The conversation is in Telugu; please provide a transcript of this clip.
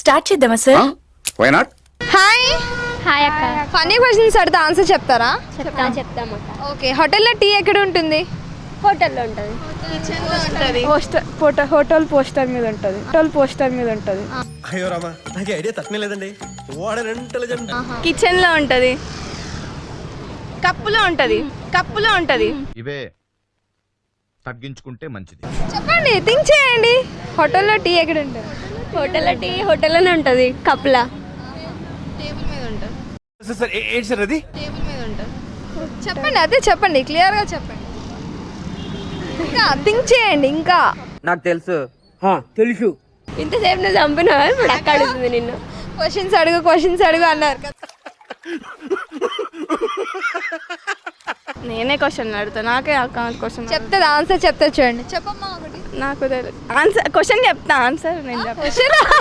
స్టార్ట్ చేద్దామా sir? Why not? Hi hi అక్క. ఫన్నీ క్వశ్చన్స్ అడితే ఆన్సర్ చెప్తారా? చెప్తామక్క. ఓకే, హోటల్లో టీ ఎక్కడ ఉంటుంది? హోటల్లో ఉంటుంది. హోటల్ పోస్టర్ మీద ఉంటుంది. అయ్యో రామా, నాకు ఐడియా తక్కువ లేదండి. What intelligent. కిచెన్ లో ఉంటది. కప్పులో ఉంటది. ఇవే తగ్గించుకుంటే మంచిది. చెప్పండి, థింక్ చేయండి. హోటల్లో టీ ఎక్కడ ఉంటుంది? హోటల్లో టీ హోటల్లోనే ఉంటుంది. కప్లా టేబుల్ మీద ఉంటుంది. సార్ ఏంటి సార్ అది? టేబుల్ మీద ఉంటుంది. చెప్పండి, అదే చెప్పండి, క్లియర్గా చెప్పండి. ఇంకా థింక్ చేయండి. ఇంకా నాకు తెలుసు. ఇంతసేపు నువ్వు చంపినావా? ఇప్పుడు అక్క అడుగుతుంది నిన్ను. క్వశ్చన్స్ అడుగు అన్నారు కదా. నేనే క్వశ్చన్ అడుగుతా. నాకే క్వశ్చన్ చెప్తుంది, ఆన్సర్ చెప్తా చూడండి. చెప్పమ్మా ఒకటి. నాకు ఆన్సర్ క్వశ్చన్ చెప్తా. ఆన్సర్ నేను చెప్తా.